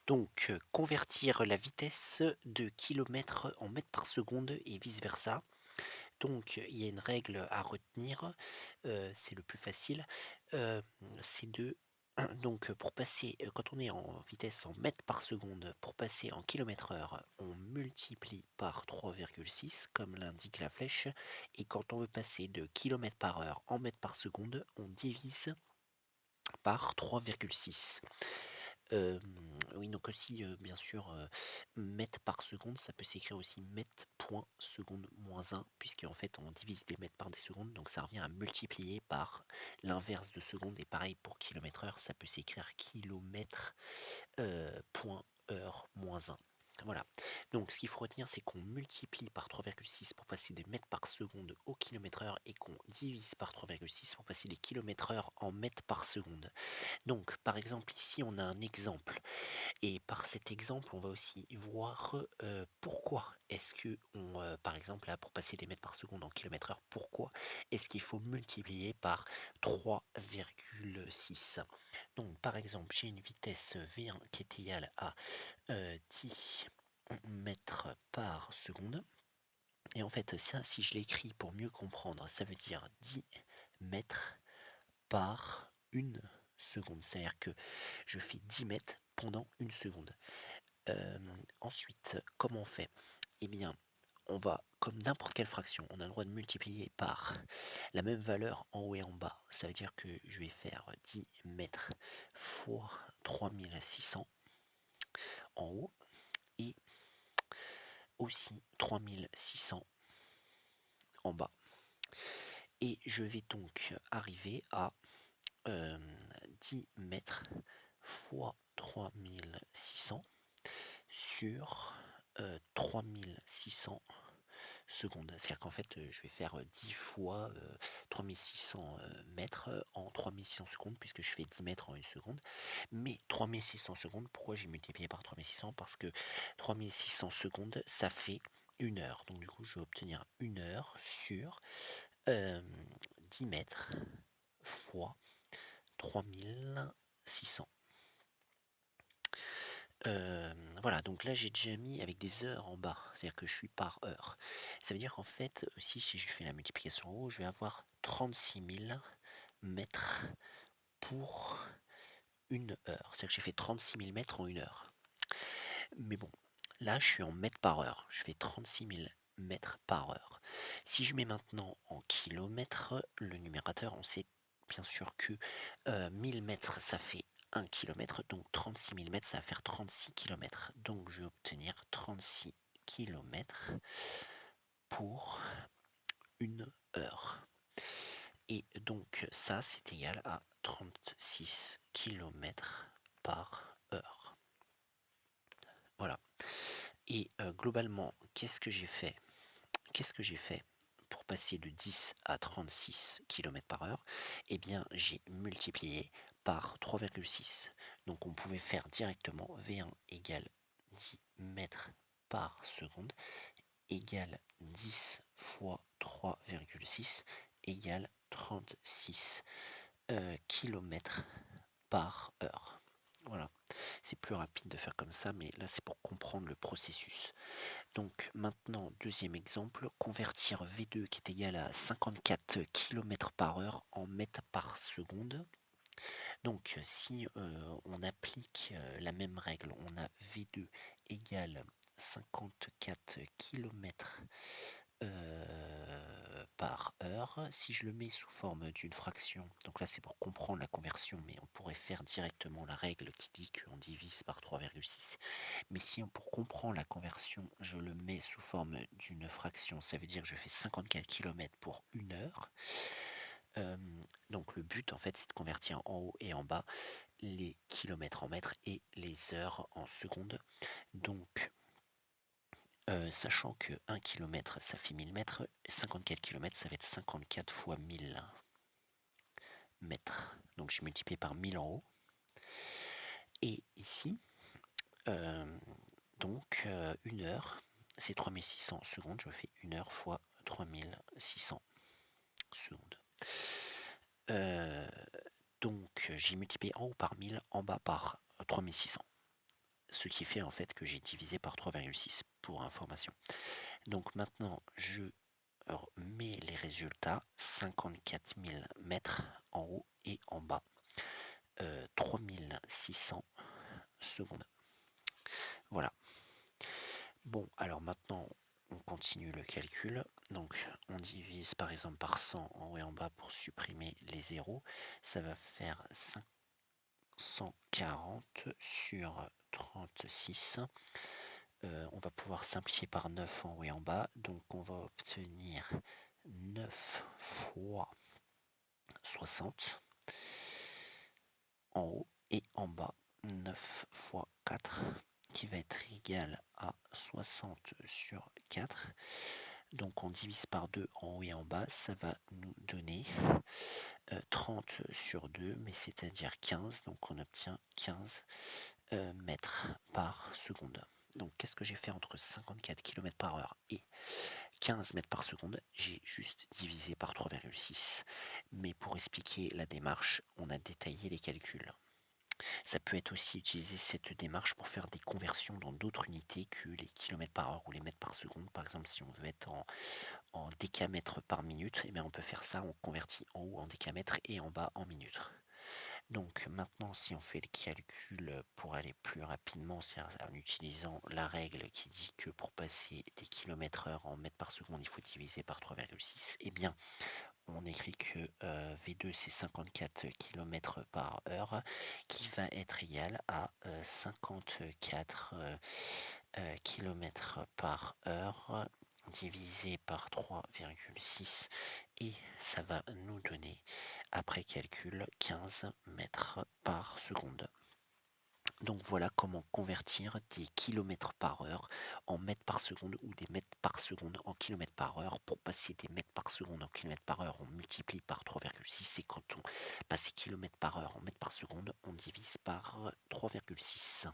Donc, convertir la vitesse de kilomètres en mètres par seconde et vice versa. Donc, il y a une règle à retenir, c'est le plus facile, hem, c'est de donc, pour passer, quand on est en vitesse en mètres par seconde, pour passer en kilomètres-heure, on multiplie par 3,6 comme l'indique la flèche et quand on veut passer de kilomètres par heure en mètres par seconde, on divise par 3,6. Hem, oui, donc aussi, bien sûr, mètres par seconde, ça peut s'écrire aussi mètres point seconde moins 1 puisqu'en fait, on divise des mètres par des secondes, donc ça revient à multiplier par l'inverse de seconde et pareil pour kilomètre-heure, ça peut s'écrire kilomètre, point heure moins 1. Voilà. Donc ce qu'il faut retenir, c'est qu'on multiplie par 3,6 pour passer des mètres par seconde au kilomètre-heure et qu'on divise par 3,6 pour passer des kilomètres-heure en mètres par seconde. Donc, par exemple, ici, on a un exemple et par cet exemple, on va aussi voir, pourquoi est-ce qu'on, par exemple, là, pour passer des mètres par seconde en kilomètres-heure, pourquoi est-ce qu'il faut multiplier par 3,6? Donc, par exemple, j'ai une vitesse V1 qui est égale à, 10 mètres par seconde et en fait, ça, si je l'écris pour mieux comprendre, ça veut dire 10 mètres par une seconde. C'est-à-dire que je fais 10 mètres pendant une seconde. Ensuite, comment on fait? Eh bien, on va, comme n'importe quelle fraction, on a le droit de multiplier par la même valeur en haut et en bas. Ça veut dire que je vais faire 10 mètres fois 3600 en haut et aussi 3600 en bas. Et je vais donc arriver à 10 mètres fois 3600 sur 3600 secondes. C'est-à-dire qu'en fait, je vais faire 10 fois 3600 mètres en 3600 secondes, puisque je fais 10 mètres en une seconde. Mais 3600 secondes, pourquoi j'ai multiplié par 3600? Parce que 3600 secondes, ça fait une heure. Donc du coup, je vais obtenir une heure sur euh, 10 mètres fois 3600. Voilà, donc là j'ai déjà mis avec des heures en bas, c'est-à-dire que je suis par heure. Ça veut dire qu'en fait, si je fais la multiplication en haut, je vais avoir 36 000 mètres pour une heure. C'est-à-dire que j'ai fait 36 000 mètres en une heure. Mais bon, là je suis en mètres par heure, je fais 36 000 mètres par heure. Si je mets maintenant en kilomètres, le numérateur, on sait bien sûr que 1000 mètres ça fait 1 kilomètre, donc 36 000 mètres ça va faire 36 kilomètres. Donc je vais obtenir 36 kilomètres pour une heure. Et donc ça c'est égal à 36 kilomètres par heure. Voilà. Et globalement, qu'est-ce que j'ai fait pour passer de 10 à 36 km par heure? Eh bien, j'ai multiplié par 3,6. Donc on pouvait faire directement V1 égale 10 mètres par seconde égale 10 fois 3,6 égale 36 km par heure. Voilà, c'est plus rapide de faire comme ça, mais là c'est pour comprendre le processus. Donc maintenant, deuxième exemple, convertir V2 qui est égal à 54 km par heure en mètres par seconde. Donc si on applique la même règle, on a V2 égale 54 km par heure. Si je le mets sous forme d'une fraction, donc là c'est pour comprendre la conversion, mais on pourrait faire directement la règle qui dit qu'on divise par 3,6. Mais si pour comprendre la conversion, je le mets sous forme d'une fraction, ça veut dire que je fais 54 km pour une heure. Euh, donc le but en fait c'est de convertir en haut et en bas les kilomètres en mètres et les heures en secondes. Donc sachant que 1 km ça fait 1000 mètres, 54 km ça va être 54 fois 1000 mètres. Donc j'ai multiplié par 1000 en haut. Et ici, euh, donc une heure, c'est 3600 secondes. Je fais une heure fois 3600 secondes. Donc j'ai multiplié en haut par 1000, en bas par 3600. ce qui fait en fait que j'ai divisé par 3,6 pour information. Donc maintenant je mets les résultats: 54 000 mètres en haut et en bas, 3600 secondes. Voilà. Bon, alors maintenant, on continue le calcul. Donc, on divise par exemple par 100 en haut et en bas pour supprimer les zéros. Ça va faire 540 sur 36. On va pouvoir simplifier par 9 en haut et en bas. Donc, on va obtenir 9 fois 60 en haut et en bas. 9 fois 4 qui va être égal à 60 sur 4. Donc on divise par 2 en haut et en bas, ça va nous donner 30 sur 2, mais c'est-à-dire 15. Donc on obtient 15 mètres par seconde. Donc qu'est-ce que j'ai fait entre 54 km par heure et 15 mètres par seconde? J'ai juste divisé par 3,6. Mais pour expliquer la démarche, on a détaillé les calculs. Ça peut être aussi utiliser cette démarche pour faire des conversions dans d'autres unités que les kilomètres par heure ou les mètres par seconde. Par exemple, si on veut être en décamètres par minute, eh bien on peut faire ça, on convertit en haut en décamètres et en bas en minutes. Donc maintenant, si on fait le calcul pour aller plus rapidement, c'est en utilisant la règle qui dit que pour passer des kilomètres heure en mètres par seconde, il faut diviser par 3,6, eh bien on écrit que V2 c'est 54 km par heure qui va être égal à 54 km par heure divisé par 3,6 et ça va nous donner après calcul 15 mètres par seconde. Donc voilà comment convertir des kilomètres par heure en mètres par seconde ou des mètres par seconde en kilomètres par heure. Pour passer des mètres par seconde en kilomètres par heure, on multiplie par 3,6 et quand on passe des kilomètres par heure en mètres par seconde, on divise par 3,6.